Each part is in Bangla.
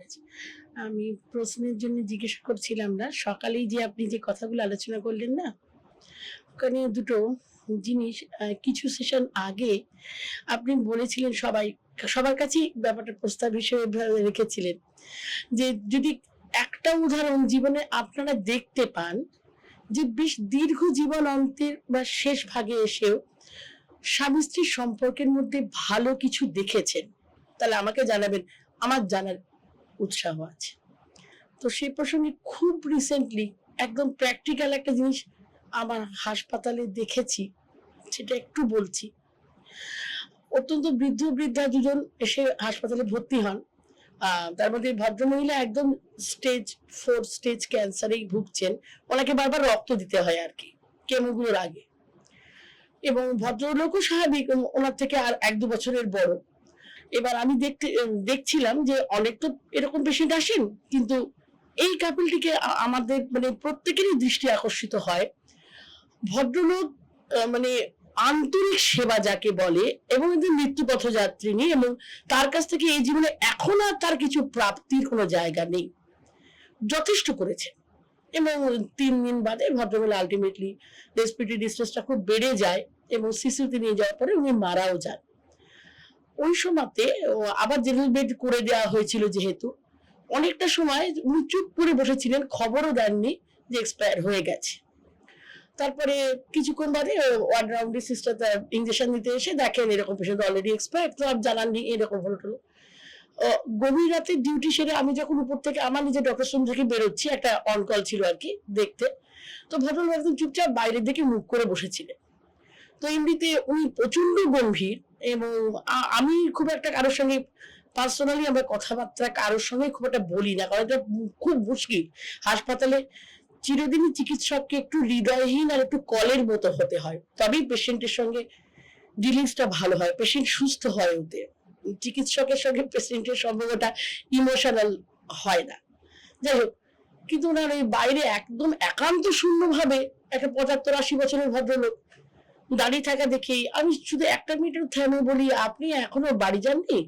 ভালো আছি। আমি প্রশ্নের জন্য জিজ্ঞাসা করছিলাম না। সকালেই যে আপনি যে কথাগুলো আলোচনা করলেন না? ওখানে দুটো জিনিস কিছু সেশন আগে আপনি বলেছিলেন সবার কাছেই ব্যাপারটা প্রস্তাব হিসেবে রেখেছিলেন। যে যদি একটা উদাহরণ জীবনে আপনারা দেখতে পান যে বেশ দীর্ঘ জীবন অন্তের বা শেষ ভাগে এসেও স্বামী-স্ত্রীর সম্পর্কের মধ্যে ভালো কিছু দেখেছেন, তাহলে আমাকে জানাবেন। আমার জানার উৎসাহ আছে। তো সেই প্রসঙ্গে খুব রিসেন্টলি একদম প্র্যাকটিক্যাল একটা জিনিস আমার হাসপাতালে দেখেছি, সেটা একটু বলছি। অত্যন্ত বৃদ্ধা দুজন এসে হাসপাতালে ভর্তি হন। তার মধ্যে ভদ্রমহিলা একদম স্টেজ 4 স্টেজ ক্যান্সারেই ভুগছেন। ওনাকে বারবার রক্ত দিতে হয় আরকি, কেমোগুলোর আগে। এবং ভদ্রলোকও স্বাভাবিক, ওনার থেকে আর ১-২ বছরের বড়। এবার আমি দেখছিলাম যে অনেক তো এরকম পেশেন্ট আসেন, কিন্তু এই কাপলটিকে আমাদের মানে প্রত্যেকেরই দৃষ্টি আকর্ষিত হয়। ভদ্রলোক মানে আন্তরিক সেবা যাকে বলে, এবং একজন মৃত্যুপথযাত্রিনী, এবং তার কাছ থেকে এই জীবনে এখন আর তার কিছু প্রাপ্তির কোনো জায়গা নেই। যথেষ্ট করেছে। এবং ৩ দিন বাদে ভদ্রমহিলা আলটিমেটলি রেসপিরেটরি ডিস্ট্রেসটা খুব বেড়ে যায় এবং সিসিউতে নিয়ে যাওয়ার পরে উনি মারাও যান। ওই সময়তে আবার জেনারেল বেড করে দেওয়া হয়েছিল, যেহেতু অনেকটা সময় উনি চুপ করে বসেছিলেন, খবরও দেননি যে এক্সপায়ার হয়ে গেছে। তারপরে কিছুক্ষণ বাদে ওয়ার্ড রাউন্ডের সিস্টার তার ইঞ্জেকশন দিতে এসে দেখেন এরকম পেশেন্ট অলরেডি এক্সপায়ার, তো আর জানাননি, এরকম হলো টলো। গভীর রাতে ডিউটি সেরে আমি যখন উপর থেকে আমার নিজের ডক্টর রুম থেকে বেরোচ্ছি, একটা অন কল ছিল আর কি দেখতে, তো ভদ্রলোক একদম চুপচাপ বাইরের দিকে মুখ করে বসেছিলেন। তো এমনিতে উনি প্রচন্ড গম্ভীর, এবং আমি খুব একটা কারোর সঙ্গে পার্সোনালি আমরা কথাবার্তা কারোর সঙ্গে খুব একটা বলি না, কারণ এটা খুব মুশকিল। হাসপাতালে চিরদিনই চিকিৎসককে একটু হৃদয়হীন আর একটু কলের মতো হতে হয়, তবেই পেশেন্টের সঙ্গে ডিলিংসটা ভালো হয়, পেশেন্ট সুস্থ হয় ওতে। চিকিৎসকের সঙ্গে পেশেন্টের সম্পর্কটা ইমোশনাল হয় না। যাই হোক, কিন্তু ওনার ওই বাইরে একদম একান্ত শূন্য ভাবে একটা ৭৫-৮০ বছরের ভদ্রলোক দাঁড়িয়ে থাকা দেখেই আমি শুধু একটা মিনিট থেমে বলি, আপনি এখনো বাড়ি যাননি?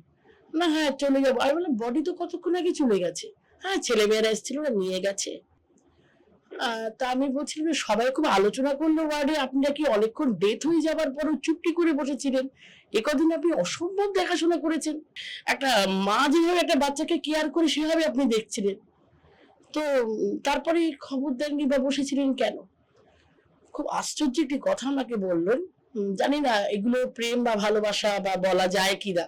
না, হ্যাঁ চলে যাবো। আমি বললাম, বডি তো কতক্ষণ আগে চলে গেছে। হ্যাঁ, ছেলে মেয়েরা এসেছিল, ওরা নিয়ে গেছে। তা আমি বলছিলাম যে সবাই খুব আলোচনা করলো ওয়ার্ডে, আপনি নাকি অনেকক্ষণ ডেথ হয়ে যাবার পরও চুপটি করে বসেছিলেন, একদিন আপনি অসম্ভব দেখাশোনা করেছেন, একটা মা যেভাবে একটা বাচ্চাকে কেয়ার করে সেভাবে আপনি দেখছিলেন। তো তারপরে খবর দেননি বা বসেছিলেন কেন? খুব আশ্চর্য একটি কথা আমাকে বললেন। জানি না এগুলো প্রেম বা ভালোবাসা বা বলা যায় কিনা,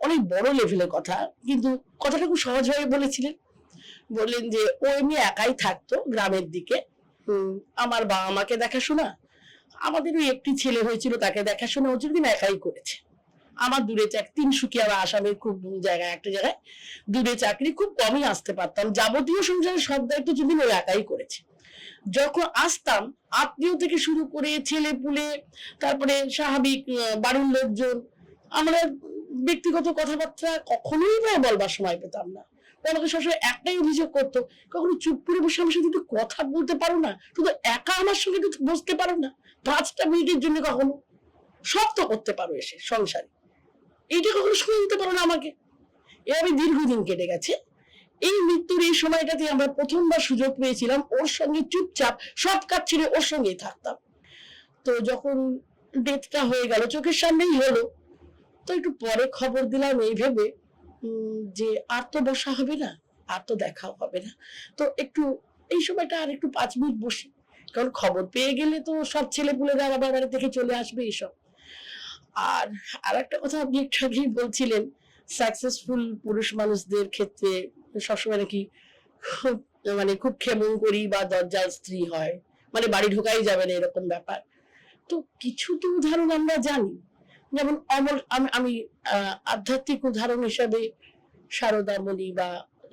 অনেক বড় লেভেলের কথা, কিন্তু কথাটা খুব সহজভাবে বলেছিলেন। বললেন যে ও এমনি একাই থাকতো গ্রামের দিকে, আমার বাবা মাকে দেখাশোনা, আমাদের ওই একটি ছেলে হয়েছিল, তাকে দেখাশোনা ও দিন একাই করেছে। আমার দূরে চাকরি, তিনসুকিয়া বা আসামের খুব জায়গায় একটা জায়গায় দূরে চাকরি, খুব কমই আসতে পারতাম, যাবতীয় সংসারের সব দায়িত্ব যদি ও একাই করেছে। যখন আসতাম, আত্মীয় থেকে শুরু করে ছেলে পুলে, তারপরে স্বাভাবিক বাড়ির লোকজন, আমরা ব্যক্তিগত কথাবার্তা কখনোই না বলবার সময় পেতাম না। আমাকে সবসময় একটাই অভিযোগ করতো, কখনো চুপ করে বসে আমার সাথে একটু কথা বলতে পারো না, শুধু একা আমার সঙ্গে একটু বসতে পারো না ৫টা মিনিটের জন্য, কখনো সব তো করতে পারো এসে সংসারে, এইটা কখনো শুনে দিতে পারো না আমাকে। এভাবে দীর্ঘদিন কেটে গেছে। এই মৃত্যুর এই সময়টাতে আমরা প্রথমবার সুযোগ পেয়েছিলাম ওর সঙ্গে চুপচাপ সব কাজ ছেড়ে ওর সঙ্গেই থাকতাম। তো যখন ডেথটা হয়ে গেল, চোখের সামনেই হলো, তো একটু পরে খবর দিলাম এই ভেবে যে আর তো বসা হবে না, আর তো দেখাও হবে না, তো একটু এই সময়টা আর একটু ৫ মিনিট বসি, কারণ খবর পেয়ে গেলে তো সব ছেলে পুলেরা আবার বাড়ি থেকে চলে আসবে এইসব। আর আরেকটা কথা আপনি একটু আগেই বলছিলেন, সাকসেসফুল পুরুষ মানুষদের ক্ষেত্রে সবসময় নাকি খুব খুব ক্ষেমঙ্করী বা দরজাল স্ত্রী হয়, মানে বাড়ি ঢোকাই যাবে না, এরকম ব্যাপার। তো কিছু তো উদাহরণ আমরা জানি, যেমন অমল, আমি আধ্যাত্মিক উদাহরণ হিসাবে শারদামণি বা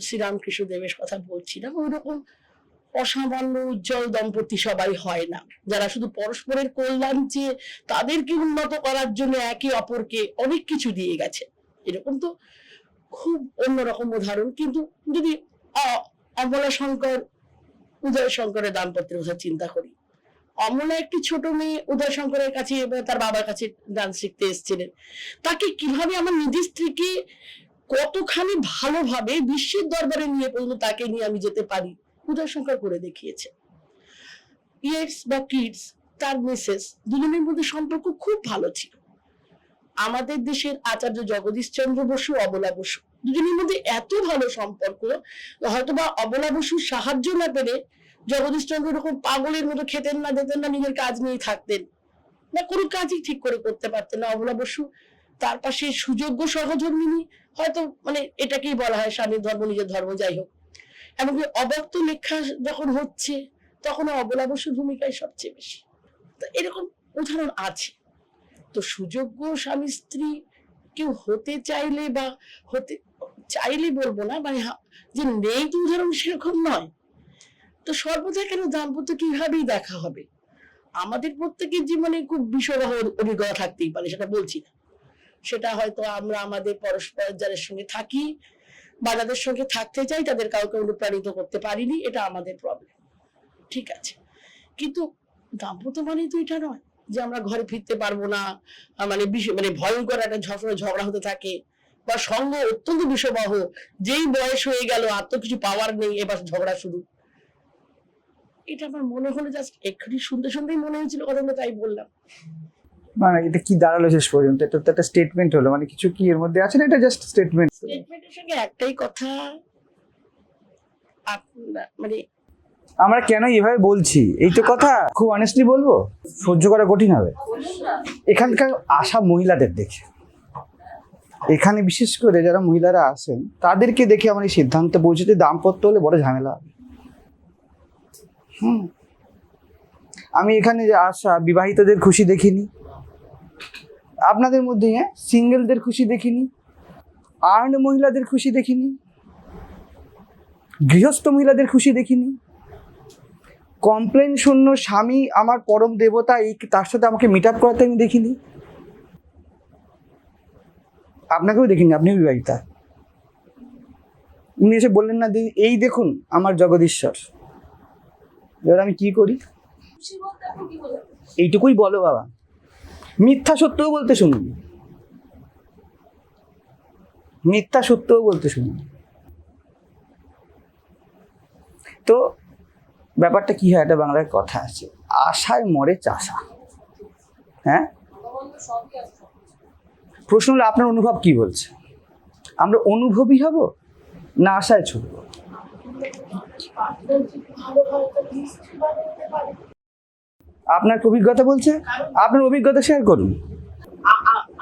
শ্রীরামকৃষ্ণ দেবের কথা বলছিলাম। ওইরকম অসামান্য উজ্জ্বল দম্পতি সবাই হয় না, যারা শুধু পরস্পরের কল্যাণ চেয়ে তাদেরকে উন্নত করার জন্য একে অপরকে অনেক কিছু দিয়ে গেছে। এরকম তো খুব অন্যরকম উদাহরণ। কিন্তু যদি অমলা শঙ্কর উদয় শঙ্করের দাম্পত্যের কথা চিন্তা করি, অমলা একটি ছোট মেয়ে উদয় শঙ্করের কাছে তার বাবার কাছে ডান্স শিখতে এসেছিলেন, তাকে কিভাবে আমার নিজের স্ত্রীকে কতখানি ভালোভাবে বিশ্বের দরবারে নিয়ে পর্যন্ত তাকে নিয়ে আমি যেতে পারি উদয় শঙ্কর করে দেখিয়েছে। ইয়েটস বা কিডস তার মিসেস দুজনের মধ্যে সম্পর্ক খুব ভালো ছিল। আমাদের দেশের আচার্য জগদীশ চন্দ্র বসু, অবলা বসু দুজনের মধ্যে এত ভালো সম্পর্ক, হয়তোবা অবলা বসুর সাহায্য না পেলে জগদীশ চন্দ্র এরকম পাগলের মতো খেতেন না, যেতেন না, নিজের কাজ নিয়ে থাকতেন না, কোনো কাজই ঠিক করে করতে পারতেন না। অবলা বসু তার পাশে সুযোগ্য সহধর্মিনী, হয়তো মানে এটাকেই বলা হয় স্বামীর ধর্ম নিজের ধর্ম, যাই হোক। এমনকি অব্যক্ত লেখা যখন হচ্ছে তখন অবলা বসুর ভূমিকায় সবচেয়ে বেশি। তো এরকম উদাহরণ আছে। তো সুযোগ্য স্বামী স্ত্রী কেউ হতে চাইলে বা হতে চাইলে বলবো না, মানে যে নেই তো উদাহরণ সেরকম নয়। তো সর্বদা কেন দাম্পত্য কিভাবেই দেখা হবে? আমাদের প্রত্যেকের জীবনে খুব বিষয়বহ অভিজ্ঞতা থাকতেই পারে, সেটা বলছি না। সেটা হয়তো আমরা আমাদের পরস্পর যাদের সঙ্গে থাকি বা যাদের সঙ্গে থাকতে চাই তাদের কাউকে অনুপ্রাণিত করতে পারিনি, এটা আমাদের প্রবলেম, ঠিক আছে। কিন্তু দাম্পত্য মানে তো এটা নয় যে আমরা ঘরে ফিরতে পারবো না, মানে মানে ভয়ঙ্কর একটা ঝগড়া হতে থাকে, বা সঙ্গ অত্যন্ত বিষবহ, যেই বয়স হয়ে গেল আর তো কিছু পাওয়ার নেই, এবার ঝগড়া শুরু। এটা আমার মনে হলো, জাস্ট এক্ষুনি শুনতে শুনতেই মনে হয়েছিল কথাগুলো, তাই বললাম। মানে এটা কি দাঁড়ালো শেষ পর্যন্ত? এটা তো একটা স্টেটমেন্ট হলো, মানে কিছু কি এর মধ্যে আছে না? এটা জাস্ট স্টেটমেন্ট। স্টেটমেন্টের সঙ্গে একটাই কথা, মানে আমরা কেন এইভাবে বলছি এই তো কথা, খুব অনেস্টলি বলবো, সহ্য করা কঠিন হবে এখানকার আসা মহিলাদের দেখে। এখানে বিশেষ করে যারা মহিলারা আসেন তাদেরকে দেখে আমার এই সিদ্ধান্তে পৌঁছতে, দাম্পত্য হলে বড় ঝামেলা হবে। আমি এখানে যে আসা বিবাহিতদের খুশি দেখিনি, আপনাদের মধ্যে সিঙ্গেলদের খুশি দেখিনি, আর্ন মহিলাদের খুশি দেখিনি, গৃহস্থ মহিলাদের খুশি দেখিনি, কমপ্লেন শূন্য স্বামী আমার পরম দেবতা এই তার সাথে আমাকে মিট আপ করাতে আমি দেখিনি। আপনাকেও দেখিনি, আপনিও বিবাহিতা। উনি এসে বললেন না এই দেখুন আমার জগদীশ্বর। এবার আমি কি করি? এইটুকুই বলো বাবা, মিথ্যা সত্যও বলতে শুনুন, মিথ্যা সত্যও বলতে শুনুন। তো ব্যাপারটা কি হয়, একটা বাংলায় কথা আছে, আশায় মরে চাষা। হ্যাঁ, প্রশ্ন হলো আপনার অনুভব কি বলছে? আমরা অনুভবী হব না আশায় ছুটব? আপনার অভিজ্ঞতা বলছে, আপনার অভিজ্ঞতা শেয়ার করুন।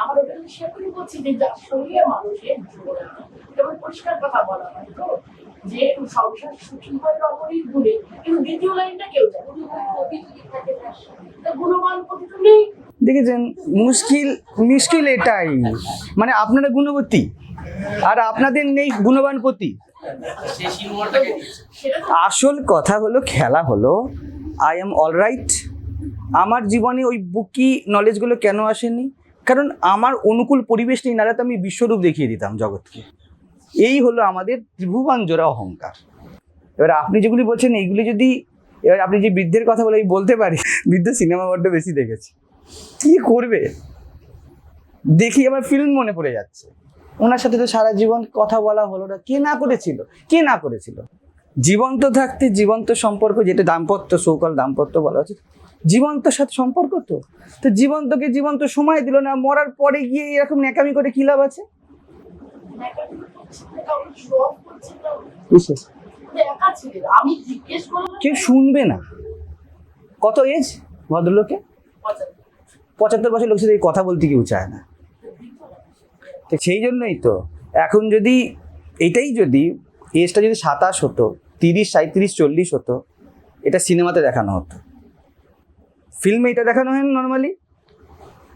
আমার অভিজ্ঞতা শেয়ার করে বলছি যে যার সঙ্গে মানুষের যেমন পরিষ্কার কথা বলা হয় তো, যে সংসার সুখী হয় রমণীর গুণে, কিন্তু দ্বিতীয় লাইনটা কেউ জানে গুণমান প্রতিটা নেই। দেখেছেন, মুশকিল এটাই, মানে আপনারা গুণবতী আর আপনাদের নেই গুণবান পতি। আসল কথা হলো, খেলা হলো আই এম অল রাইট। আমার জীবনে ওই বুকি নলেজগুলো কেন আসেনি? কারণ আমার অনুকূল পরিবেশ নেই, নাহলে তো আমি বিশ্বরূপ দেখিয়ে দিতাম জগৎকে। এই হলো আমাদের ত্রিভুবন জোড়া অহংকার। এবার আপনি যেগুলি বলছেন এইগুলি যদি, এবার আপনি যে বৃদ্ধের কথা বলে আমি বলতে পারি, বৃদ্ধ সিনেমা বড্ড বেশি দেখেছি। কি করবে দেখি আমার ফিল্ম মনে পড়ে যাচ্ছে। ওনার সাথে তো সারা জীবন কথা বলা হলো না, কে না করেছিল, কে না করেছিল? জীবন্ত থাকতে জীবন্ত সম্পর্ক, যেটা দাম্পত্য, সৌকল দাম্পত্য বলা হচ্ছে, জীবন্ত সাথে সম্পর্ক। তো জীবন্তকে জীবন্ত সময় দিল না, মরার পরে গিয়ে এরকম ন্যাকামি করে কি লাভ আছে? কেউ শুনবে না। কত এজ ভদ্রলোকে? 75 বছর লোক সাথে এই কথা বলতে কেউ চায় না। তো সেই জন্যই তো এখন যদি এটাই, যদি এজটা যদি 27 হতো, 30, 37, 40 হতো, এটা সিনেমাতে দেখানো হতো। ফিল্মে এটা দেখানো হয় নর্মালি,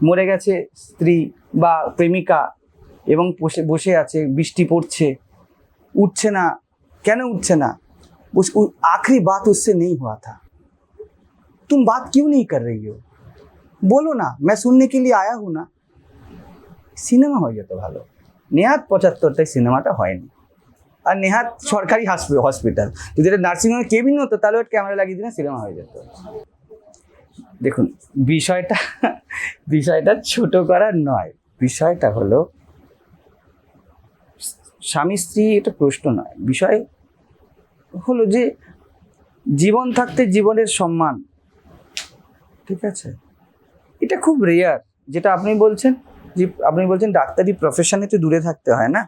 মরে গেছে স্ত্রী বা প্রেমিকা এবং বসে আছে, বৃষ্টি পড়ছে, উঠছে না। কেন উঠছে না? आखिरी बात उससे नहीं हुआ था, तुम बात क्यों नहीं कर रही हो, बोलो ना, मैं सुनने के लिए आया हूं ना। সিনেমা হয়ে যেত ভালো। নেহাত 75টায় সিনেমাটা হয়নি। আর নেহাত সরকারি হসপিটাল, যদি এটা নার্সিংহোমের কেবিন হতো তাহলে ওর ক্যামেরা লাগিয়ে দিলে সিনেমা হয়ে যেত। দেখুন, বিষয়টা ছোট করার নয়, বিষয়টা হলো স্বামী স্ত্রী এটা প্রশ্ন নয়, বিষয় হলো যে জীবন থাকতে জীবনের সম্মান, ঠিক আছে, এটা খুব রেয়ার। যেটা আপনি বলছেন, যে আপনি বলছেন ডাক্তারি প্রফেশনে তো দূরে থাকতে হয় না,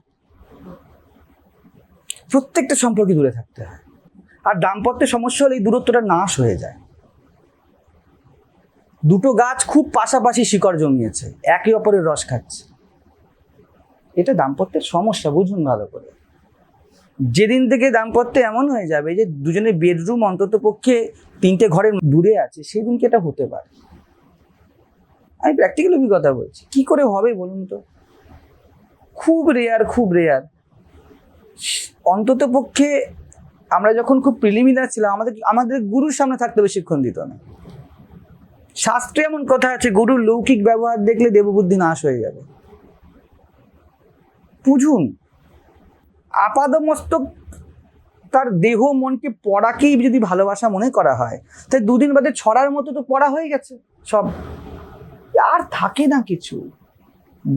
প্রত্যেকটা সম্পর্কে দূরে থাকতে হয়। আর দাম্পত্যের সমস্যা হলে এই দূরত্বটা নাশ হয়ে যায়। দুটো গাছ খুব পাশাপাশি শিকড় জমিয়েছে, একে অপরের রস খাচ্ছে, এটা দাম্পত্যের সমস্যা, বুঝুন ভালো করে। যেদিন থেকে দাম্পত্য এমন হয়ে যাবে যে দুজনের বেডরুম অন্তত পক্ষে 3টে ঘরের দূরে আছে, সেদিনকে এটা হতে পারে। আমি প্র্যাকটিক্যাল অভিজ্ঞতা বলছি। কি করে হবে বলুন তো? খুব রেয়ার, খুব রেয়ার। অন্তত পক্ষে আমরা যখন খুব প্রিলিমিনারি ছিলাম, আমাদের গুরুর সামনে থাকতে বেশিক্ষণ দিত না। শাস্ত্রে এমন কথা আছে, গুরুর লৌকিক ব্যবহার দেখলে দেববুদ্ধি নাশ হয়ে যাবে। বুঝুন, আপাদমস্তক তার দেহ মনকে পড়াকেই যদি ভালোবাসা মনে করা হয়, তাই দুদিন বাদে ছড়ার মতো তো পড়া হয়ে গেছে সব, আর থাকে না কিছু।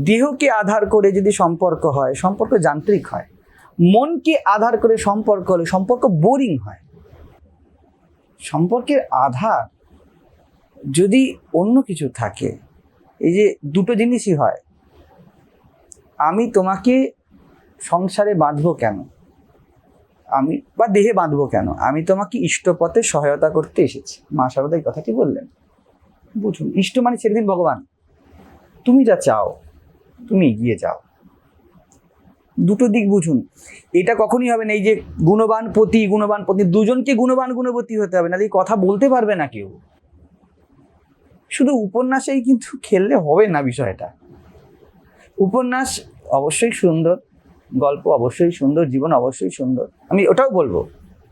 দেহকে আধার করে যদি সম্পর্ক হয়, সম্পর্ক যান্ত্রিক হয়। মনকে আধার করে সম্পর্ক হলে সম্পর্ক বোরিং হয়। সম্পর্কের আধার যদি অন্য কিছু থাকে, এই যে দুটো জিনিসই হয়, আমি তোমাকে সংসারে বাঁধবো কেন, আমি বা দেহে বাঁধবো কেন, আমি তোমাকে ইষ্টপথে সহায়তা করতে এসেছি। মা শারদা এই কথাটি বললেন। বুঝুন, ইষ্ট মানে ছেড়ে দিন ভগবান, তুমি যা চাও তুমি এগিয়ে যাও। দুটো দিক বুঝুন। এটা কখনই হবে না এই যে গুণবান পতি গুণবান পত্নী, দুজনকে গুণবান গুণবতী হতে হবে, না এই কথা বলতে পারবে না কেউ। শুধু উপন্যাসেই কিন্তু খেললে হবে না বিষয়টা। উপন্যাস অবশ্যই সুন্দর, গল্প অবশ্যই সুন্দর, জীবন অবশ্যই সুন্দর, আমি ওটাও বলবো।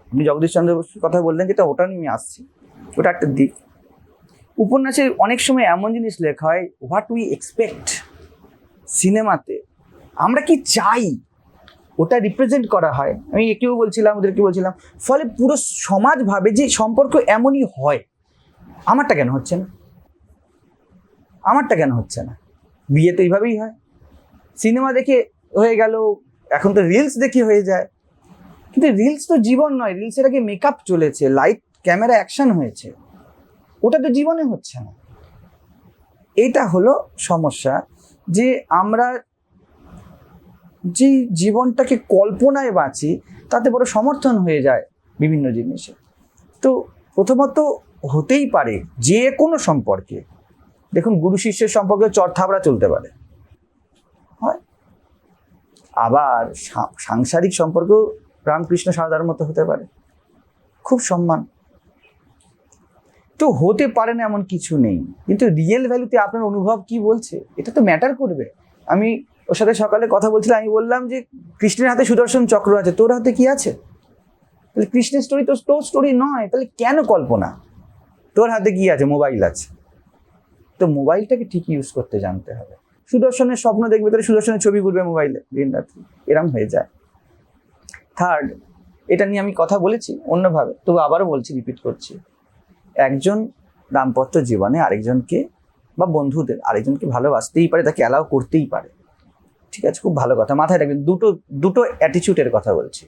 আপনি জগদীশ চন্দ্র বসুর কথা বললেন, যেটা ওটা নিয়ে আসছি, ওটা একটা দিক। উপন্যাসে অনেক সময় এমন জিনিস লেখা হয়, হোয়াট উই এক্সপেক্ট সিনেমাতে, আমরা কি চাই ওটা রিপ্রেজেন্ট করা হয়। আমি একেও বলছিলাম, ওদেরকে বলছিলাম, ফলে পুরো সমাজ ভাবে যে সম্পর্ক এমনই হয়। আমারটা কেন হচ্ছে না, আমারটা কেন হচ্ছে না? বিয়ে তো এইভাবেই হয়, সিনেমা দেখে হয়ে গেল, এখন তো রিলস দেখে হয়ে যায়। কিন্তু রিলস তো জীবন নয়, রিলসের আগে মেকআপ চলেছে, লাইট ক্যামেরা অ্যাকশন হয়েছে, ওটা তো জীবনে হচ্ছে না। এটা হলো সমস্যা, যে আমরা যে জীবনটাকে কল্পনায় বাঁচি, তাতে বড় সমর্থন হয়ে যায় বিভিন্ন জিনিসে। তো প্রথমত হতেই পারে যে কোনো সম্পর্কে, দেখুন গুরু শিষ্যের সম্পর্কে চড়থাবড়া চলতে পারে, হয়। আবার সাংসারিক সম্পর্ক রামকৃষ্ণ সারদার মতো হতে পারে, খুব সম্মান। তো হতে পারে না এমন কিছু নেই, কিন্তু রিয়েল ভ্যালুতে আপনার অনুভব কি বলছে, এটা তো ম্যাটার করবে। আমি ওর সাথে সকালে কথা বলছিলাম, আমি বললাম যে কৃষ্ণের হাতে সুদর্শন চক্র আছে, তোর হাতে কি আছে? তাহলে কৃষ্ণের স্টোরি তো তোর স্টোরি নয়, তাহলে কেন কল্পনা? তোর হাতে কি আছে? মোবাইল আছে। তো মোবাইলটাকে ঠিক ইউজ করতে জানতে হবে। সুদর্শনের স্বপ্ন দেখবে, তাহলে সুদর্শনের ছবি ঘুরবে মোবাইলে দিন রাত্রি, এরম হয়ে যায়। থার্ড, এটা নিয়ে আমি কথা বলেছি অন্যভাবে, তবু আবারও বলছি, রিপিট করছি, একজন দাম্পত্য জীবনে আরেকজনকে বা বন্ধুদের আরেকজনকে ভালোবাসতেই পারে, তাকে অ্যালাউ করতেই পারে, ঠিক আছে, খুব ভালো কথা, মাথায় রাখবেন। দুটো অ্যাটিচিউডের কথা বলছি।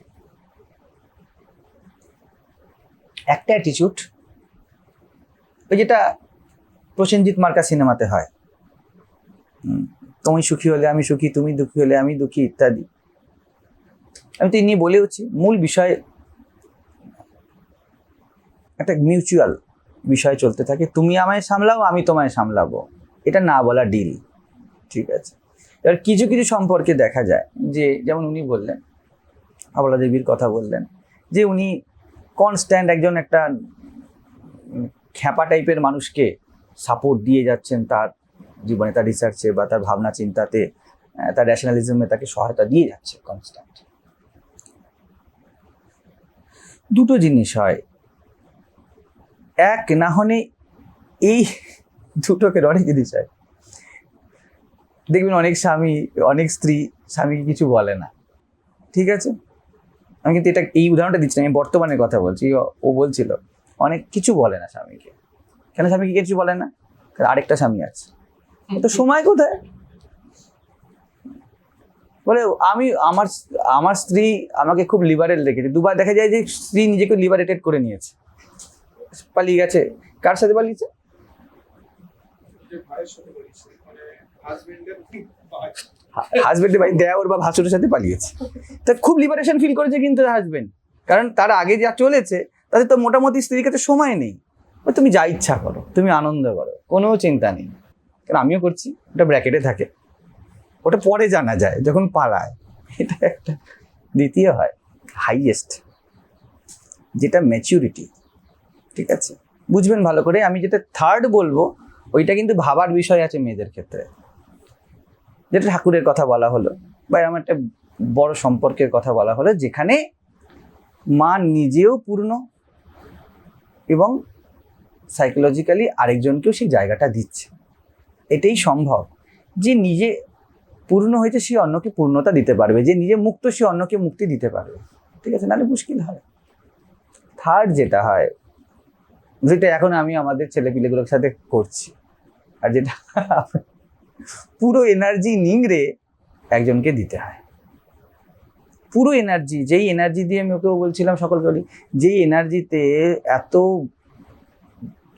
একটা অ্যাটিচিউড ওই যেটা প্রসেনজিৎ মার্কা সিনেমাতে হয়, তুমি সুখী হলে আমি সুখী, তুমি দুঃখী হলে আমি দুঃখী, ইত্যাদি। আমি তো নিয়ে বলেওছি, মূল বিষয় একটা মিউচুয়াল বিষয় চলতে থাকে, তুমি আমায় সামলাও আমি তোমায় সামলাবো, এটা না বলা ডিল, ঠিক আছে। এবার কিছু কিছু সম্পর্কে দেখা যায় যে, যেমন উনি বললেন, আবলা দেবীর কথা বললেন, যে উনি কনস্ট্যান্ট একজন একটা খ্যাপা টাইপের মানুষকে সাপোর্ট দিয়ে যাচ্ছেন তার জীবনে, তার রিসার্চে বা তার ভাবনা চিন্তাতে, তার র্যাশনালিজমে তাকে সহায়তা দিয়ে যাচ্ছে কনস্ট্যান্ট। দুটো জিনিস হয়, এক না হলে এই দুটোকে অনেক জিনিস হয়। দেখবেন অনেক স্বামী, অনেক স্ত্রী স্বামীকে কিছু বলে না, ঠিক আছে। আমি কিন্তু এটা এই উদাহরণটা দিচ্ছি না, আমি বর্তমানের কথা বলছি। ও বলছিল অনেক কিছু বলে না স্বামীকে। কেন স্বামীকে কিছু বলে না? আরেকটা স্বামী আছে, তো সময় কোথায়? বলে আমি আমার আমার স্ত্রী আমাকে খুব লিবারেল রেখেছে। দুবার দেখা যায় যে স্ত্রী নিজেকে লিবারেটেড করে নিয়েছে, পালিয়ে গেছে। কার সাথে পালিয়েছে? হাজবেন্ডের ভাই, দেওর বা ভাসুরের সাথে পালিয়েছে। তা খুব লিবারেশন ফিল করেছে কিন্তু হাজবেন্ড, কারণ তার আগে যা চলেছে তাদের তো মোটামুটি স্ত্রীর কাছে সময় নেই। তুমি যা ইচ্ছা করো, তুমি আনন্দ করো, কোনো চিন্তা নেই। কারণ আমিও করছি, ওটা ব্র্যাকেটে থাকে, ওটা পরে জানা যায় যখন পালায়। এটা একটা। দ্বিতীয় হয় হাইয়েস্ট, যেটা ম্যাচিউরিটি। ঠিক আছে, বুঝবেন ভালো করে। আমি যেটা থার্ড বলবো ওইটা কিন্তু ভাবার বিষয় আছে মেয়েদের ক্ষেত্রে, যেটা ঠাকুরের কথা বলা হলো বা আমার একটা বড় সম্পর্কের কথা বলা হলো, যেখানে মা নিজেও পূর্ণ এবং সাইকোলজিক্যালি আরেকজনকেও সেই জায়গাটা দিচ্ছে। এটাই সম্ভব। যে নিজে পূর্ণ হয়েছে সে অন্যকে পূর্ণতা দিতে পারবে, যে নিজে মুক্ত সে অন্যকে মুক্তি দিতে পারবে। ঠিক আছে, নাহলে মুশকিল হয়। থার্ড যেটা হয়, যেটা এখন আমি আমাদের ছেলেপিলেগুলোর সাথে করছি, আর যেটা পুরো এনার্জি নিংড়ে একজনকে দিতে হয়। পুরো এনার্জি, যেই এনার্জি দিয়ে আমি ওকেও বলছিলাম, সকলকে বলি, যেই এনার্জিতে এত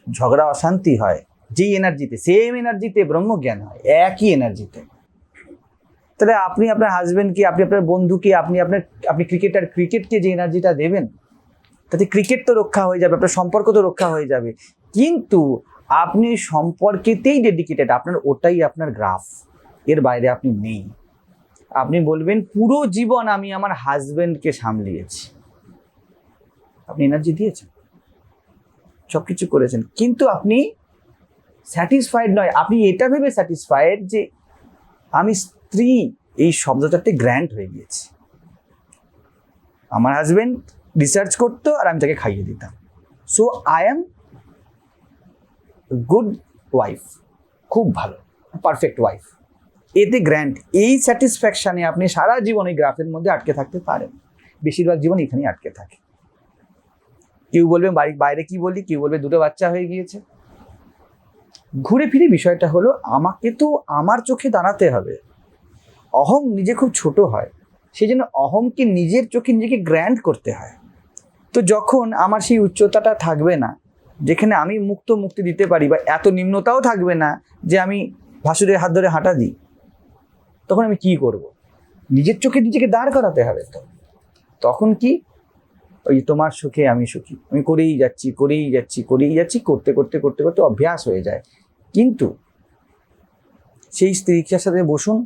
ঝগড়া অশান্তি হয়, যেই এনার্জিতে, সেম এনার্জিতে ব্রহ্মজ্ঞান হয়, একই এনার্জিতে। তাহলে আপনি আপনার হাজবেন্ডকে, আপনি আপনার বন্ধুকে, আপনি ক্রিকেটকে যে এনার্জিটা দেবেন, তাতে ক্রিকেট তো রক্ষা হয়ে যাবে, আপনার সম্পর্ক তো রক্ষা হয়ে যাবে। কিন্তু আপনি সম্পর্কেতেই ডেডিকেটেড, আপনার ওটাই আপনার গ্রাফ, এর বাইরে আপনি নেই। আপনি বলবেন পুরো জীবন আমি আমার হাজবেন্ডকে সামলিয়েছি। আপনি এনার্জি দিয়েছেন, সবকিছু করেছেন, কিন্তু আপনি স্যাটিসফাইড নয়। আপনি এটা ভেবে স্যাটিসফাইড যে আমি স্ত্রী এই শব্দটাতে গ্র্যান্ট হয়ে গিয়েছি। আমার হাজবেন্ড রিসার্চ করতো আর আমি তাকে খাইয়ে দিতাম, so I am good wife, খুব ভালো, পারফেক্ট ওয়াইফ। এতে গ্র্যান্ট, এই স্যাটিসফ্যাকশানে আপনি সারা জীবন এই গ্রাফের মধ্যে আটকে থাকতে পারেন। বেশিরভাগ জীবন এখানেই আটকে থাকে। কেউ বলবে বাইরে কি বলি, কেউ বলবে দুটো বাচ্চা হয়ে গিয়েছে। ঘুরে ফিরে বিষয়টা হলো, আমাকে তো আমার চোখে দাঁড়াতে হবে। অহং নিজে খুব ছোট হয়, সেই জন্য অহংকে নিজের চোখে নিজেকে গ্র্যান্ড করতে হয়। তো যখন আমার সেই উচ্চতাটা থাকবে না, যেখানে আমি মুক্তি দিতে পারি, বা এত নিম্নতাও থাকবে না যে আমি ভাসুরের হাত ধরে হাঁটা দিই, তখন আমি কি করব? নিজের চোখে নিজেকে দাঁড় করাতে হবে। তো তখন কি, ওই তোমার সুখে আমি সুখী, আমি করেই যাচ্ছি, করতে করতে অভ্যাস হয়ে যায়। কিন্তু সেই স্ত্রীর সাথে বসুন,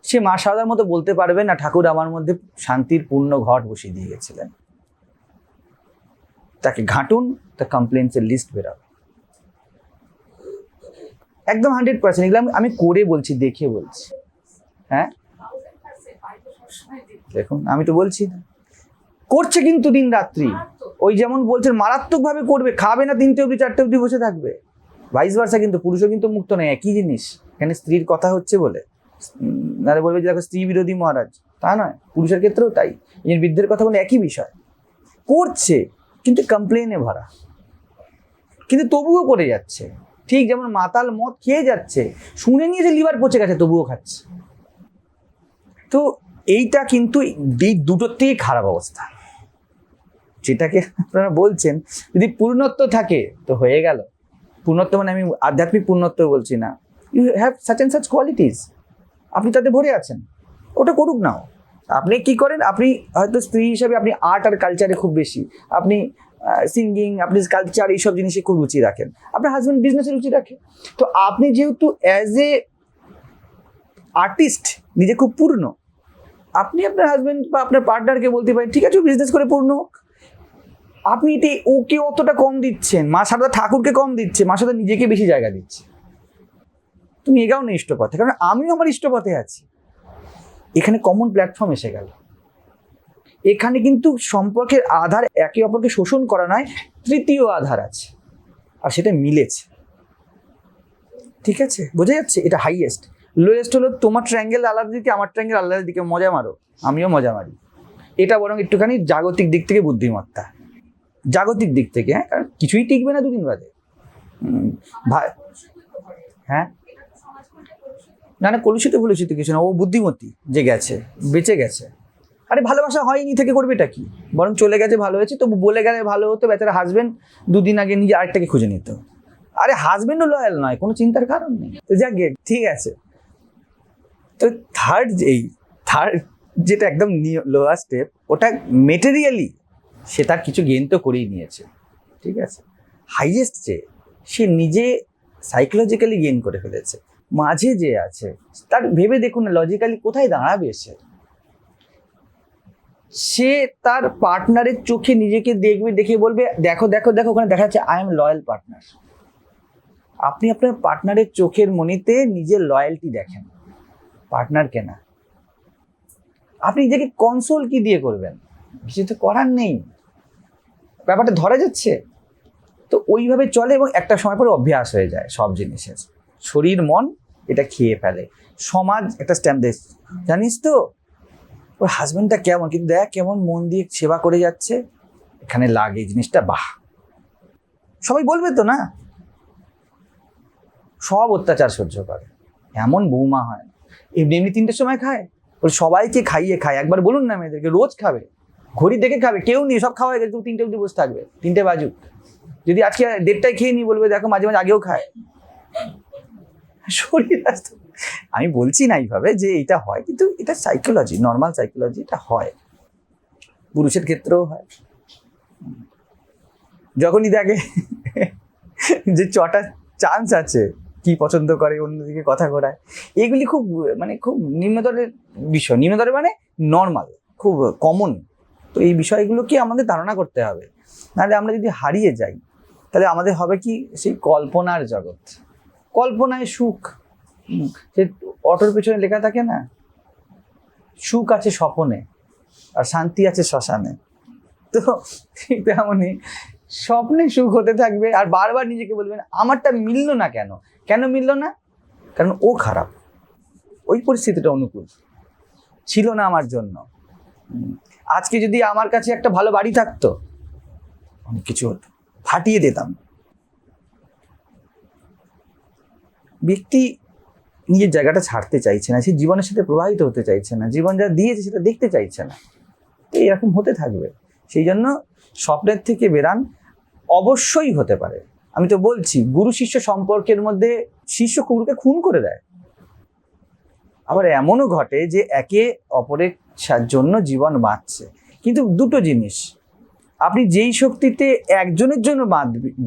সে মা সারদার মতো বলতে পারবে না ঠাকুর আমার মধ্যে শান্তির পূর্ণ ঘট বসিয়ে দিয়ে গেছিলেন। তাকে ঘাঁটুন, তার কমপ্লেন্টসের লিস্ট বেরাবে একদম 100%। এগুলো আমি করে বলছি, দেখে বলছি। হ্যাঁ, দেখুন আমি তো বলছি না, করছে কিন্তু দিন রাত্রি। ওই যেমন বলছেন মারাত্মকভাবে করবে, খাবে না 3টে অবধি 4টে অবধি বসে থাকবে, ভাইস ভার্সা। কিন্তু পুরুষও কিন্তু মুক্ত নেই, একই জিনিস। এখানে স্ত্রীর কথা হচ্ছে বলে নারে বলবে যে দেখো স্ত্রী বিরোধী মহারাজ, তা নয়। পুরুষের ক্ষেত্রেও তাই। এই বৃদ্ধের কথা বলে একই বিষয়, করছে কিন্তু কমপ্লেনে ভরা, কিন্তু তবুও করে যাচ্ছে। ঠিক যেমন মাতাল মদ খেয়ে যাচ্ছে, শুনে নিয়ে যে লিভার পচে গেছে, তবুও খাচ্ছে। তো এইটা কিন্তু এই দুটোর থেকেই খারাপ অবস্থা। যেটাকে আপনারা বলছেন যদি পূর্ণত্ব থাকে তো হয়ে গেল। পূর্ণত্ব মানে আমি আধ্যাত্মিক পূর্ণত্ব বলছি না, you have such and such qualities, আপনি তাতে ভরে আছেন, ওটা করুক নাও। আপনি কি করেন, আপনি হয়তো স্ত্রী হিসাবে আপনি আর্ট আর কালচারে খুব বেশি, আপনি সিঙ্গিং, আপনি কালচার, এইসব জিনিসে খুব রুচি রাখেন, আপনার হাজব্যান্ড বিজনেসে রুচি রাখে। তো আপনি যেহেতু অ্যাজ এ আর্টিস্ট নিজে খুব পূর্ণ, আপনি আপনার হাজব্যান্ড বা আপনার পার্টনারকে বলতে পারেন ঠিক আছে বিজনেস করে পূর্ণ হোক। আপনি এটি ওকে অতটা কম দিচ্ছেন, মা সারদা ঠাকুরকে কম দিচ্ছে, মা সারদা নিজেকে বেশি জায়গা দিচ্ছে। তুমি এগাও না ইষ্টপথে, কারণ আমিও আমার ইষ্টপথে আছি। এখানে কমন প্ল্যাটফর্ম এসে গেল। এখানে কিন্তু সম্পর্কের আধার একে অপরকে শোষণ করা নয়, তৃতীয় আধার আছে, আর সেটা মিলেছে। ঠিক আছে, বোঝা যাচ্ছে? এটা হাইয়েস্ট। লোয়েস্ট হলো তোমার ট্রায়াঙ্গেল আলাদা দিকে, আমার ট্রায়াঙ্গেল আলাদা দিকে, মজা মারো, আমিও মজা মারি। এটা বরং একটুখানি জাগতিক দিক থেকে বুদ্ধিমত্তা, জাগতিক দিক থেকে। হ্যাঁ, কারণ কিছুই টিকবে না দুদিন বাদে। ভাই, হ্যাঁ না না, কলুষিত ফলুষিত কিছু না, ও বুদ্ধিমতী যে গেছে, বেঁচে গেছে। আরে ভালোবাসা হয়নি থেকে করবেটা কি, বরং চলে গেছে ভালো হয়েছে, তো বলে গেলে ভালো হতো। বেচারা হাজবেন্ড দুদিন আগে নিজে আরেকটাকে খুঁজে নিত। আরে হাজবেন্ডও লয়াল নয়, কোনো চিন্তার কারণ নেই। তো যাকে ঠিক আছে। তো থার্ড যেটা একদম লোয়ার স্টেপ, ওটা মেটেরিয়ালি সে তার কিছু গেন তো করেই নিয়েছে, ঠিক আছে। হাইয়েস্ট যে সে নিজে সাইকোলজিক্যালি গেন করে ফেলেছে। মাঝে যে আছে তার ভেবে দেখুন না, লজিক্যালি কোথায় দাঁড়াবে সে তার পার্টনারের চোখে নিজেকে দেখবে, দেখে বলবে দেখো দেখো দেখো, ওখানে দেখা যাচ্ছে আই এম লয়াল পার্টনার। আপনি আপনার পার্টনারের চোখের মনিতে নিজের লয়্যালটি দেখেন, পার্টনারকে না। আপনি নিজেকে কনসোল কি দিয়ে করবেন, কিছু তো করার নেই, ব্যাপারটা ধরা যাচ্ছে। তো ওইভাবে চলে এবং একটা সময় পরে অভ্যাস হয়ে যায় সব জিনিসের। শরীর মন এটা খেয়ে ফেলে। সমাজ একটা স্ট্যাম্প দেয়, জানিস তো ওর হাজবেন্ডটা কেমন, কিন্তু দেখ কেমন মন দিয়ে সেবা করে যাচ্ছে, এখানে লাগে জিনিসটা, বাহ। সবাই বলবে তো না, সব অত্যাচার সহ্য করে, এমন বৌমা হয় না। এমনি এমনি 3টের সময় খায়, ওর সবাইকে খাইয়ে খায়। একবার বলুন না মেয়েদেরকে রোজ খাবে, ঘড়ি দেখে খাবে, কেউ নেই সব খাওয়া হয়ে গেছে, 3টে অবধি বসে থাকবে, 3টে বাজুক। যদি আজকে 1:30টায় খেয়ে নি, বলবে দেখো মাঝে মাঝে আগেও খায়। শরীর আমি বলছি না এইভাবে যে এটা হয়, কিন্তু এটা সাইকোলজি, নর্মাল সাইকোলজি, এটা হয়, পুরুষের ক্ষেত্রেও হয়। যখনই দেখে যে 6টা চান্স আছে, কি পছন্দ করে, অন্যদিকে কথা ঘোরায়, এগুলি খুব খুব নিম্নদরের বিষয়। নিম্নদরের মানে নর্মাল, খুব কমন। তো এই বিষয়গুলোকে আমাদের ধারণা করতে হবে, নাহলে আমরা যদি হারিয়ে যাই তাহলে আমাদের হবে কি সেই কল্পনার জগৎ, কল্পনায় সুখ। সে অটোর পেছনে লেখা থাকে না, সুখ আছে স্বপনে আর শান্তি আছে শ্মশানে। তো ঠিক তেমনই স্বপ্নে সুখ হতে থাকবে, আর বারবার নিজেকে বলবেন আমারটা মিললো না, কেন মিললো না, কারণ ও খারাপ, ওই পরিস্থিতিটা অনুকূল ছিল না আমার জন্য। আজকে যদি আমার কাছে একটা ভালো বাড়ি থাকতো, অনেক কিছু হতো, ফাটিয়ে দিতাম। ব্যক্তি নিজের জায়গাটা ছাড়তে চাইছে না, সে জীবনের সাথে প্রবাহিত হতে চাইছে না, জীবন যা দিয়েছে সেটা দেখতে চাইছে না। তো এরকম হতে থাকবে। সেই জন্য স্বপ্নের থেকে বেরান। অবশ্যই হতে পারে, আমি তো বলছি, গুরু শিষ্য সম্পর্কের মধ্যে শিষ্য গুরুকে খুন করে দেয়। আবার এমনও ঘটে যে একে অপরের জন্য জীবন বাঁচছে। কিন্তু দুটো জিনিস, আপনি যেই শক্তিতে একজনের জন্য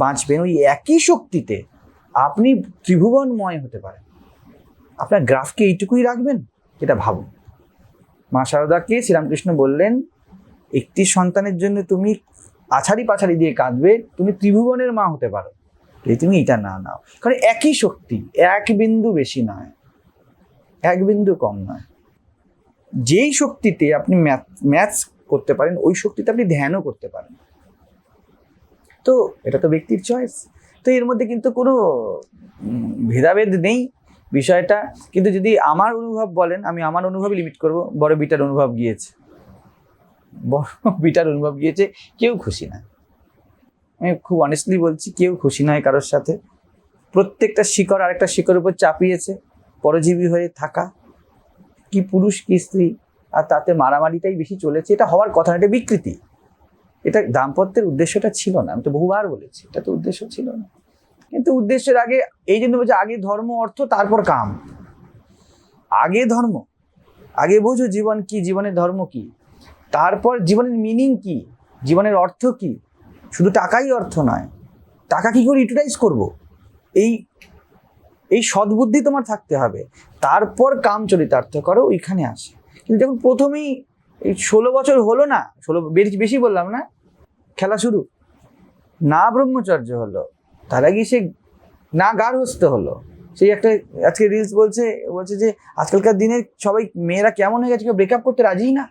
বাঁচবেন, ওই একই শক্তিতে আপনি ত্রিভুবনময় হতে পারেন। আপনার গ্রাফকে এইটুকুই রাখবেন, এটা ভাবুন। মা শারদাকে শ্রীরামকৃষ্ণ বললেন, একটি সন্তানের জন্য তুমি আছাড়ি পাছাড়ি দিয়ে কাঁদবে, তুমি ত্রিভুবনের মা হতে পারো, তুমি এটা না নাও। কারণ একই শক্তি, এক বিন্দু বেশি নয়, এক বিন্দু কম নয়। যেই শক্তিতে আপনি ম্যাথস করতে পারেন, ওই শক্তিতে আপনি ধ্যানও করতে পারেন। তো এটা তো ব্যক্তির চয়েস। তো এর মধ্যে কিন্তু কোনো ভেদাভেদ নেই বিষয়টা। কিন্তু যদি আমার অনুভব বলেন, আমি আমার অনুভব লিমিট করব। বড় বিটার অনুভব গিয়েছে, কেউ খুশি না। আমি খুব অনেস্টলি বলছি, কেউ খুশি নয় কারোর সাথে। প্রত্যেকটা শিকড় আরেকটা শিকড়ের উপর চাপিয়েছে, পরজীবী হয়ে থাকা, কি পুরুষ কি স্ত্রী, আর তাতে মারামারিটাই বেশি চলেছে। এটা হওয়ার কথা না, এটা বিকৃতি। এটা দাম্পত্যের উদ্দেশ্যটা ছিল না, আমি তো বহুবার বলেছি, এটা তো উদ্দেশ্য ছিল না। কিন্তু উদ্দেশ্যের আগে, এই জন্য বলছে আগে ধর্ম অর্থ তারপর কাম। আগে ধর্ম, আগে বোঝো জীবন কি, জীবনের ধর্ম কি, তারপর জীবনের মিনিং কি, জীবনের অর্থ কি। শুধু টাকাই অর্থ নয়, টাকা কি করে ইউটিলাইজ করব, এই সদ্বুদ্ধি তোমার থাকতে হবে। তারপর কাম চরিতার্থ করো, ওইখানে আসে। কিন্তু যখন প্রথমেই এই 16 বছর হলো না, 16 বেশি বললাম না, খেলা শুরু না, ব্রহ্মচর্য হলো, তার আগে সে না গার্হস্থ্য হলো। সেই একটা আজকে রিলস বলছে যে আজকালকার দিনে সবাই মেয়েরা কেমন হয়ে গেছে, কেউ ব্রেকআপ করতে রাজি না।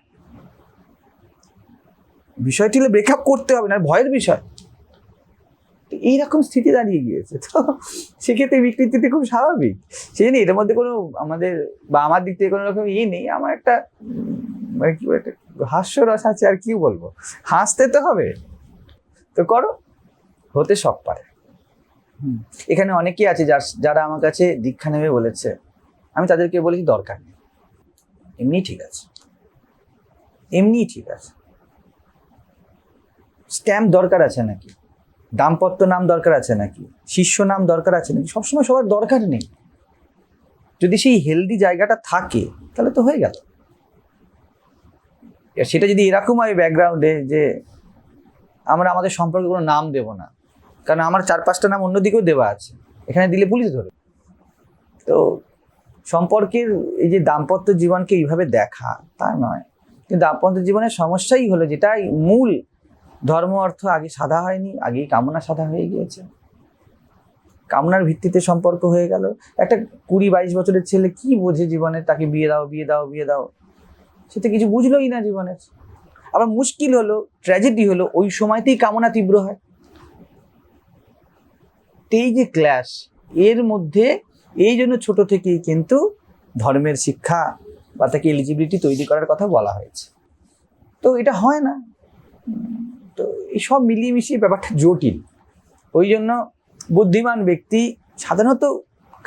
বিষয়টি হলো ব্রেকআপ করতে হবে না, ভয়ের বিষয়। এইরকম স্থিতি দাঁড়িয়ে গিয়েছে। তো সেক্ষেত্রে বিকৃতিতে খুব স্বাভাবিক। সেই জন্য এটার মধ্যে কোনো আমাদের বা আমার দিক থেকে কোনো রকম নেই। আমার একটা কি একটা হাস্যরস আছে, আর কি বলবো, হাসতে তো হবে, তো করো, হতে সব পারে। এখানে অনেকেই আছে যারা আমার কাছে দীক্ষা নেবে বলেছে, আমি তাদেরকে বলেছি দরকার নেই, এমনি ঠিক আছে, এমনি ঠিক আছে। স্ট্যাম্প দরকার আছে নাকি? দাম্পত্য নাম দরকার আছে নাকি? শিষ্য নাম দরকার আছে নাকি? সবসময় সবার দরকার নেই। যদি সেই হেলদি জায়গাটা থাকে তাহলে তো হয়ে গেল। সেটা যদি এরকম হয় ব্যাকগ্রাউন্ডে যে আমরা আমাদের সম্পর্কে কোনো নাম দেব না, কারণ আমার 4-5টা নাম অন্যদিকেও দেওয়া আছে, এখানে দিলে পুলিশ ধরে। তো সম্পর্কের এই যে দাম্পত্য জীবনকে এইভাবে দেখা তা নয়, কিন্তু দাম্পত্য জীবনের সমস্যাই হলো যেটাই মূল, ধর্ম অর্থ আগে সাধা হয়নি, আগেই কামনা সাধা হয়ে গিয়েছে, কামনার ভিত্তিতে সম্পর্ক হয়ে গেল। একটা 20-22 বছরের ছেলে কি বোঝে জীবনে? তাকে বিয়ে দাও বিয়ে দাও বিয়ে দাও, সে তো কিছু বুঝলোই না জীবনের। আবার মুশকিল হলো, ট্র্যাজেডি হলো, ওই সময়তেই কামনা তীব্র হয়। এই যে ক্ল্যাশ, এর মধ্যে এই জন্য ছোট থেকেই কিন্তু ধর্মের শিক্ষা বা তাকে এলিজিবিলিটি তৈরি করার কথা বলা হয়েছে। তো এটা হয় না। তো এই সব মিলিয়ে মিশিয়ে ব্যাপারটা জটিল। ওই জন্য বুদ্ধিমান ব্যক্তি সাধারণত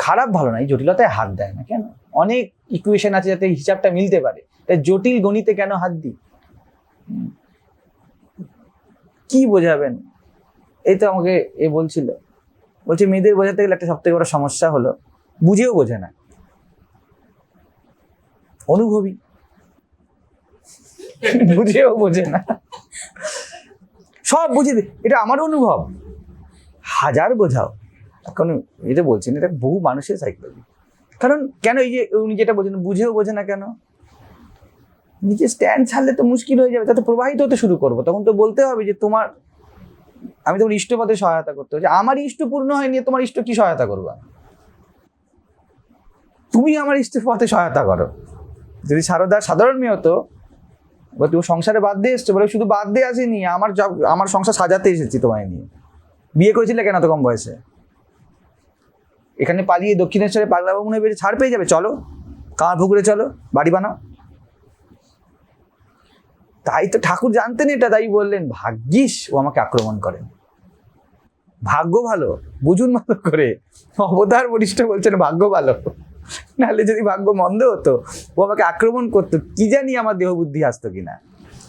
খারাপ ভালো না, এই জটিলতায় হাত দেয় না। কেন? অনেক ইকুয়েশন আছে যাতে হিসাবটা মিলতে পারে, তাই জটিল গণিতে কেন হাত দিই? কি বোঝাবেন? এই তো আমাকে বলছিল, বলছে মেয়েদের বোঝাতে গেলে একটা সবথেকে বড় সমস্যা হলো বুঝেও বোঝে না, অনুভবী, বুঝেও বোঝে না, সব বুঝে। এটা আমার অনুভব, হাজার বোঝাও। এখন এটা বলছেন, এটা বহু মানুষের সাইকোলজি। কারণ কেন এই যে উনি যেটা বলছেন বুঝেও বোঝে না কেন? নিজে স্ট্যান্ড ছাড়লে তো মুশকিল হয়ে যাবে, তাতে প্রবাহিত হতে শুরু করবো। তখন তো বলতে হবে যে তোমার, আমি তোমার ইষ্টপথে সহায়তা করতে হবে। আমার ইষ্ট পূর্ণ হয়নি, তোমার ইষ্ট কি সহায়তা করবা? তুমি আমার ইষ্টপথে সহায়তা করো। যদি সাধারণ মেয়ে হতো, তুমি সংসারে বাদ দিয়ে এসছো, বলে শুধু বাদ দিয়ে আসিনি, আমার সংসার সাজাতে এসেছি তোমায় নিয়ে। বিয়ে করেছিলে কেন এত কম বয়সে? এখানে পালিয়ে দক্ষিণেশ্বরে পাগলা বামুনে বেরিয়ে ছাড় পেয়ে যাবে, চলো কামারপুকুরে চলো, বাড়ি বানাও। তাই তো ঠাকুর জানতেন এটা, তাই বললেন ভাগ্যিস ও আমাকে আক্রমণ করেন। ভাগ্য ভালো, বুঝুন ভালো করে। অবতার বরিষ্ঠ বলছেন ভাগ্য ভালো, নাহলে যদি ভাগ্য মন্দ হতো ও আমাকে আক্রমণ করতো, কি জানি আমার দেহ বুদ্ধি আসতো কিনা।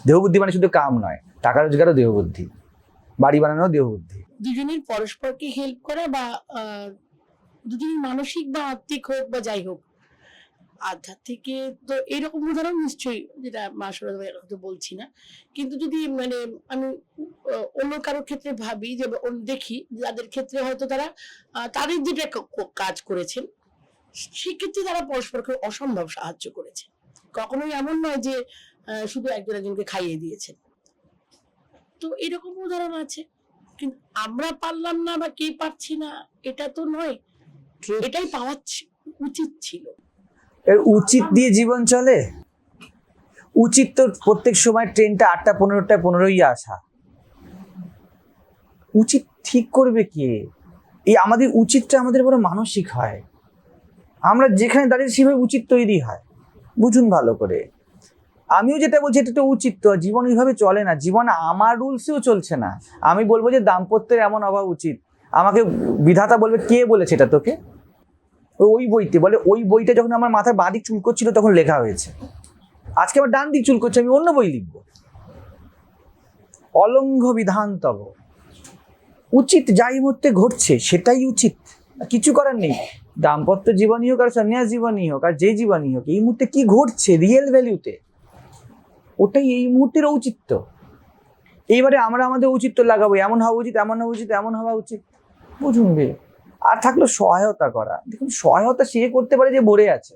দেহ বুদ্ধি মানে শুধু কাম নয়, টাকা রোজগারও দেহ বুদ্ধি, বাড়ি বানানো দেহ বুদ্ধি। দুজনের পরস্পরকে হেল্প করা বা দুজনের মানসিক বা আত্মিক হোক বা যাই হোক, আধ্যাত্মিকে তো এরকম উদাহরণ নিশ্চয়ই, যেটা মা সরদা হয়তো বলছি না, কিন্তু যদি মানে আমি অন্য কারোর ক্ষেত্রে ভাবি, যে দেখি যাদের ক্ষেত্রে হয়তো তারা তাদের যেটা কাজ করেছেন, সেক্ষেত্রে তারা পরস্পরকে অসম্ভব সাহায্য করেছে। কখনোই এমন নয় যে শুধু একজন একজনকে খাইয়ে দিয়েছেন। তো এরকম উদাহরণ আছে, কিন্তু আমরা পারলাম না বা কে পারছি না এটা তো নয়, এটাই পাওয়া উচিত ছিল। এর উচিত দিয়ে জীবন চলে? উচিত তো প্রত্যেক সময় ট্রেনটা 8টা 15টায় 15ই আসা। উচিত ঠিক করবে কে? এই আমাদের উচিতটা আমাদের বড় মানসিক হয়, আমরা যেখানে দাঁড়িয়ে সেভাবে উচিত তৈরি হয়। বুঝুন ভালো করে। আমিও যেটা বলছি এটা তো উচিত, তো জীবন এইভাবে চলে না, জীবন আমার রুলসেও চলছে না। আমি বলবো যে দাম্পত্যের এমন হওয়া উচিত, আমাকে বিধাতা বলবে কে বলেছে এটা তোকে? ওই বইতে বলে, ওই বইটা যখন আমার মাথায় বাঁ দিক চুলকোচ্ছিল তখন লেখা হয়েছে, আজকে আমার ডান দিক চুলকোচ্ছে, আমি অন্য বই লিখবো। অলঙ্ঘ বিধান তব, উচিত যাই মুহূর্তে ঘটছে সেটাই উচিত, কিছু করার নেই। দাম্পত্য জীবনই হোক আর সন্ন্যাস জীবনই হোক আর যে জীবনই হোক, এই মুহূর্তে কি ঘটছে রিয়েল ভ্যালুতে, ওটাই এই মুহূর্তের ঔচিত্য। এইবারে আমরা আমাদের ঔচিত্য লাগাবো, এমন হওয়া উচিত, এমন হওয়া উচিত, এমন হওয়া উচিত। বুঝুন বে। আর থাকলো সহায়তা করা, দেখুন সহায়তা সে করতে পারে যে ভরে আছে।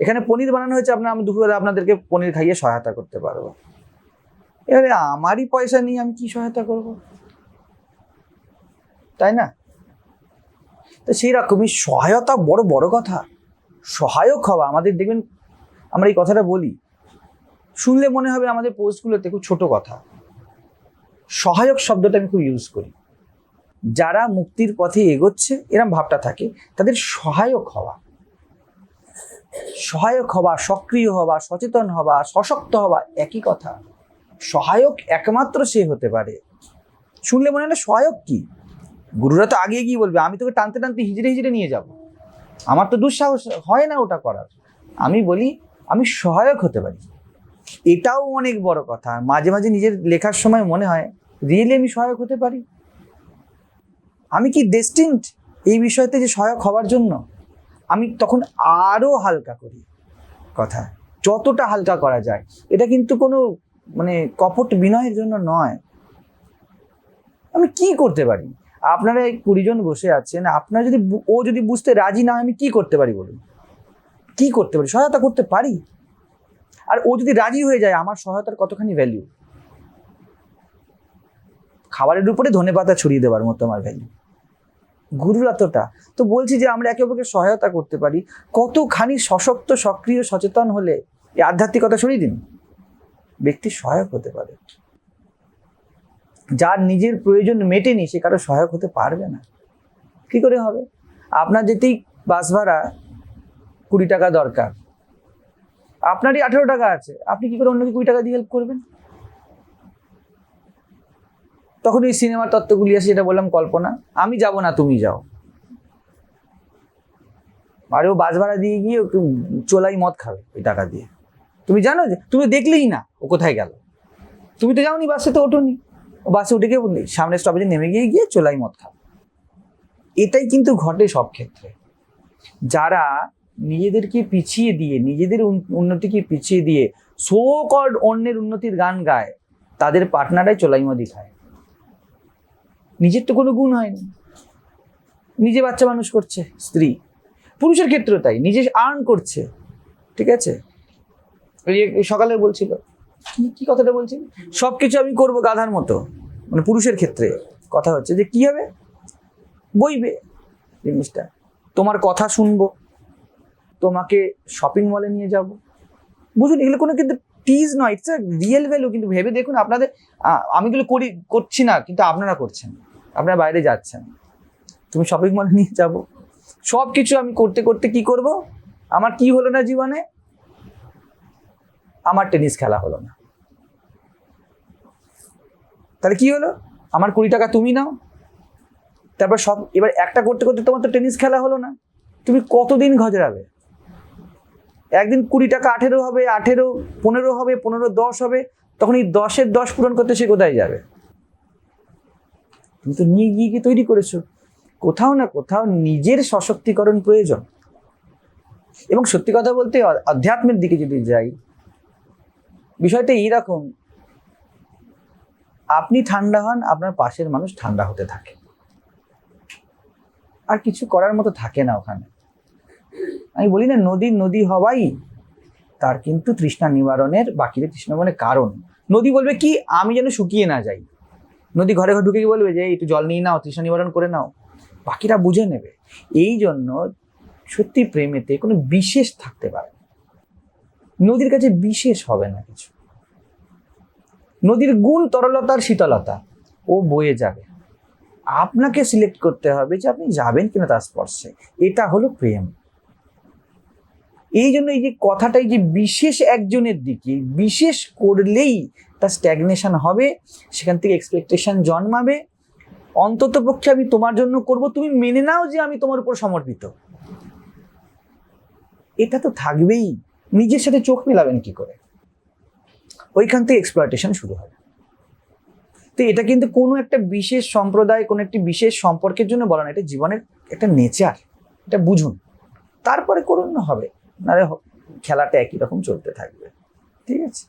এখানে পনির বানানো হয়েছে, আমি দুপুরবেলা আপনাদেরকে পনির খাইয়ে সহায়তা করতে পারবো। এবারে আমারই পয়সা নিয়ে আমি কি সহায়তা করব? তাই না? তো সেই রকমই সহায়তা বড় বড় কথা। সহায়ক হওয়া, আমাদের দেখবেন আমরা এই কথাটা বলি, শুনলে মনে হবে আমাদের পোস্টগুলোতে খুব ছোট কথা। সহায়ক শব্দটা আমি খুব ইউজ করি। যারা মুক্তির পথে এগোচ্ছে এরম ভাবটা থাকে, তাদের সহায়ক হওয়া। সহায়ক হওয়া, সক্রিয় হওয়া, সচেতন হওয়া, সশক্ত হওয়া একই কথা। সহায়ক একমাত্র সে হতে পারে। শুনলে মনে হয় না সহায়ক কি? গুরুরা তো আগে গিয়ে বলবে আমি তোকে টানতে টানতে হিজড়ে হিজড়ে নিয়ে যাব, আমার তো দুঃসাহস হয় না ওটা করার। আমি বলি আমি সহায়ক হতে পারি, এটাও অনেক বড় কথা। মাঝে মাঝে নিজের লেখার সময় মনে হয় রিয়েলি আমি সহায়ক হতে পারি, আমি কি ডেস্টিনড এই বিষয়তে যে সহায়ক হওয়ার জন্য। আমি তখন আরো হালকা করি কথা, যতটা হালকা করা যায়। এটা কিন্তু কোনো মানে কপট বিনয়ের জন্য নয়। আমি কি করতে পারি? আপনারা এই 20 জন বসে আছেন, আপনারা যদি ও যদি বুঝতে রাজি না হয়, আমি কি করতে পারি বলুন? কি করতে পারি? সহায়তা করতে পারি। আর ও যদি রাজি হয়ে যায়, আমার সহায়তার কতখানি ভ্যালু। খাবারের উপরে ধনেপাতা ছড়িয়ে দেওয়ার মতো আমার ভ্যালু, গুরুর এতটা। তো বলছি যে আমরা একে অপরকে সহায়তা করতে পারি। কতখানি সশক্ত, সক্রিয়, সচেতন হলে এই আধ্যাত্মিকতা সরিয়ে দিন, ব্যক্তি সহায়ক হতে পারে। যার নিজের প্রয়োজন মেটেনি সে কারো সহায়ক হতে পারবে না। কি করে হবে? আপনার যেতেই বাস ভাড়া 20 টাকা দরকার, আপনারই 18 টাকা আছে, আপনি কি করে অন্যকে 20 টাকা দিয়ে হেল্প করবেন? তখন ওই সিনেমার তত্ত্বগুলি আছে, যেটা বললাম কল্পনা, আমি যাব না তুমি যাও। আর ও বাস ভাড়া দিয়ে গিয়ে ওকে চোলাই মদ খাবে ওই টাকা দিয়ে। তুমি জানো যে, তুমি দেখলেই না ও কোথায় গেল, তুমি তো যাওনি, বাসে তো ওঠোনি, ও বাসে উঠে গিয়ে সামনের স্টপেজে নেমে গিয়ে চোলাই মদ খাবে। এটাই কিন্তু ঘটে সব ক্ষেত্রে। যারা নিজেদেরকে পিছিয়ে দিয়ে, নিজেদের উন্নতিকে পিছিয়ে দিয়ে সো কল্ড অন্যের উন্নতির গান গায়, তাদের পার্টনারাই চোলাই মদই খায়। নিজের তো কোনো গুণ হয়নি, নিজে বাচ্চা মানুষ করছে স্ত্রী, পুরুষের ক্ষেত্রেও তাই, নিজে আর্ন করছে, ঠিক আছে। সকালে বলছিল, কি কথাটা বলছিল, সবকিছু আমি করবো গাধার মতো, মানে পুরুষের ক্ষেত্রে কথা হচ্ছে যে কি হবে, বইবে জিনিসটা, তোমার কথা শুনবো, তোমাকে শপিং মলে নিয়ে যাব। বুঝুন, এগুলো কোনো কিন্তু টিজ নয়, ইটস আ রিয়েল ভ্যালু। কিন্তু ভেবে দেখুন, আপনাদের আমি এগুলো করছি না, কিন্তু আপনারা করছেন, আপনারা বাইরে যাচ্ছেন, তুমি শপিং মলে নিয়ে যাব। সব কিছু আমি করতে করতে কি করব, আমার কি হলো না জীবনে, আমার টেনিস খেলা হলো না। তাহলে কি হলো, আমার 20 টাকা তুমি নাও, তারপর সব এবার একটা করতে করতে তোমার তো টেনিস খেলা হলো না। তুমি কতদিন ঘজরাবে? একদিন 20 টাকা 18 হবে, 18 15 হবে, 15 10 হবে, তখন এই 10-এর 10 পূরণ করতে সে কোথায় যাবে? তুমি তো নিয়ে গিয়ে তৈরি করেছো। কোথাও না কোথাও নিজের সশক্তিকরণ প্রয়োজন। এবং সত্যি কথা বলতে আধ্যাত্মের দিকে যদি যাই, বিষয়টা এইরকম, আপনি ঠান্ডা হন, আপনার পাশের মানুষ ঠান্ডা হতে থাকে, আর কিছু করার মতো থাকে না ওখানে। আমি বলি না, নদীর নদী হওয়াই তার কিন্তু তৃষ্ণা নিবারণের, বাকিদের তৃষ্ণা মানে কারণ। নদী বলবে কি, আমি যেন শুকিয়ে না যাই। নদী ঘরে ঘরে ঢুকে বলবে যে একটু জল নিয়ে নাও, তৃষ্ণা নিবারণ করে নাও, বাকিরা বুঝে নেবে। এই জন্য সত্যি প্রেমেতে কোনো বিশেষ থাকতে পারে না। নদীর কাছে বিশেষ হবে না কিছু। নদীর গুণ তরলতার শীতলতা, ও বয়ে যাবে। আপনাকে সিলেক্ট করতে হবে যে আপনি যাবেন কিনা তার স্পর্শে। এটা হলো প্রেম। এই জন্য এই যে কথাটাই যে বিশেষ একজনের দিকে বিশেষ করলেই তার স্ট্যাগনেশন হবে, সেখান থেকে এক্সপেকটেশন জন্মাবে। অন্তত পক্ষে আমি তোমার জন্য করব, তুমি মেনে নাও যে আমি তোমার উপর সমর্পিত, এটা তো থাকবেই। নিজের সাথে চোখ মেলাবেন কি করে? ওইখান থেকে এক্সপ্লয়টেশন শুরু হবে। তো এটা কিন্তু কোনো একটা বিশেষ সম্প্রদায়, কোনো একটি বিশেষ সম্পর্কের জন্য বলা না, এটা জীবনের একটা নেচার। এটা বুঝুন, তারপরে করুন না হবে, নাহলে খেলাটা একই রকম চলতে থাকবে। ঠিক আছে।